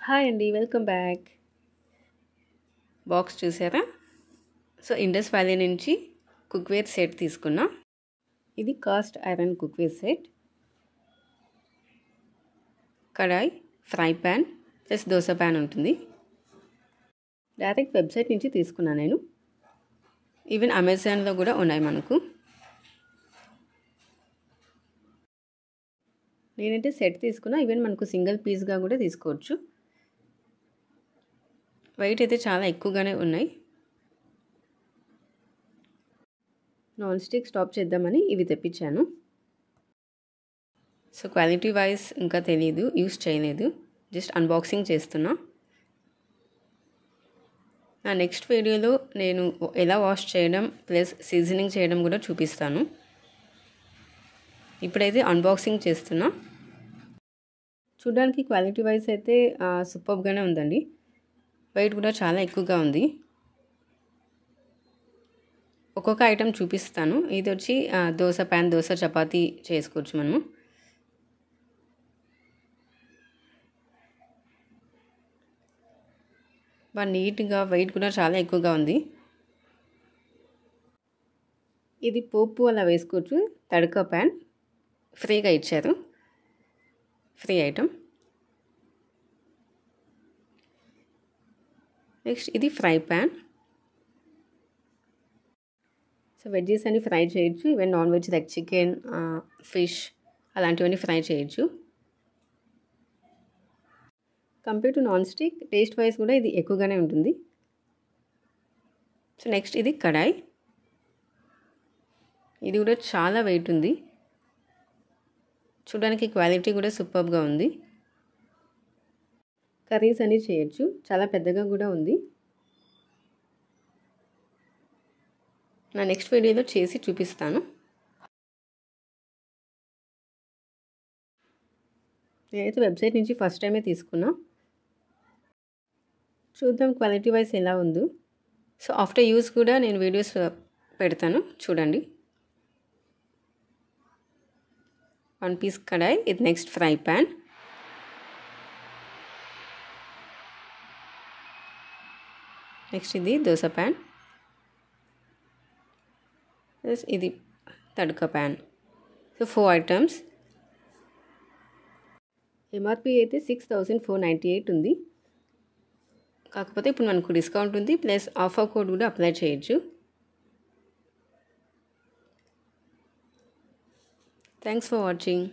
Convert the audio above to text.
Hi అండి, welcome back. Box చూసారా? So Indus Valley నుంచి కుక్వేర్ సెట్ తీసుకున్నా. ఇది cast iron cookware set. Kadai, fry pan plus dosa pan ఉంటుంది. డైరెక్ట్ వెబ్సైట్ నుంచి తీసుకున్నా నేను. ఈవెన్ అమెజాన్లో కూడా ఉన్నాయి మనకు. నేనైతే సెట్ తీసుకున్నా. ఈవెన్ మనకు సింగిల్ పీస్గా కూడా తీసుకోవచ్చు. వెయిట్ అయితే చాలా ఎక్కువగానే ఉన్నాయి. నాన్ స్టిక్ స్టాప్ చేద్దామని ఇవి తెప్పించాను. సో క్వాలిటీ వైజ్ ఇంకా తెలియదు, యూస్ చేయలేదు, జస్ట్ అన్బాక్సింగ్ చేస్తున్నా. నా నెక్స్ట్ వీడియోలో నేను ఎలా వాష్ చేయడం ప్లస్ సీజనింగ్ చేయడం కూడా చూపిస్తాను. ఇప్పుడైతే అన్బాక్సింగ్ చేస్తున్నా. చూడడానికి క్వాలిటీ వైజ్ అయితే సూపర్గానే ఉందండి. వెయిట్ కూడా చాలా ఎక్కువగా ఉంది. ఒక్కొక్క ఐటెం చూపిస్తాను. ఇది వచ్చి దోశ ప్యాన్, దోశ చపాతీ చేసుకోవచ్చు మనము. బాగా నీట్గా, వెయిట్ కూడా చాలా ఎక్కువగా ఉంది. ఇది పోపు అలా వేసుకోవచ్చు. తడక ప్యాన్ ఫ్రీగా ఇచ్చారు, ఫ్రీ ఐటమ్. నెక్స్ట్ ఇది ఫ్రై ప్యాన్. సో వెజ్జెస్ అన్ని ఫ్రై చేయొచ్చు. Even non veg like chicken, fish అలాంటివన్నీ ఫ్రై చేయొచ్చు. Compare to non stick taste wise కూడా ఇది ఎక్కువగానే ఉంటుంది. సో నెక్స్ట్ ఇది కడాయి. ఇది కూడా చాలా వెయిట్ ఉంది. చూడడానికి క్వాలిటీ కూడా సూపర్గా ఉంది. కర్రీస్ అన్నీ చేయొచ్చు. చాలా పెద్దగా కూడా ఉంది. నా నెక్స్ట్ వీడియోలో చేసి చూపిస్తాను. నేనైతే వెబ్సైట్ నుంచి ఫస్ట్ టైమే తీసుకున్నా. చూద్దాం క్వాలిటీ వైజ్ ఎలా ఉందో. సో ఆఫ్టర్ యూస్ కూడా నేను వీడియోస్ పెడతాను, చూడండి. 1 పీస్ కడాయి. ఇది నెక్స్ట్ ఫ్రై ప్యాన్. నెక్స్ట్ ఇది దోశ ప్యాన్. ఇది తడక ప్యాన్. So 4 items. ఎంఆర్పి అయితే 6498 ఉంది. కాకపోతే ఇప్పుడు మనకు డిస్కౌంట్ ఉంది, ప్లస్ ఆఫర్ కోడ్ కూడా అప్లై చేయొచ్చు. Thanks for watching.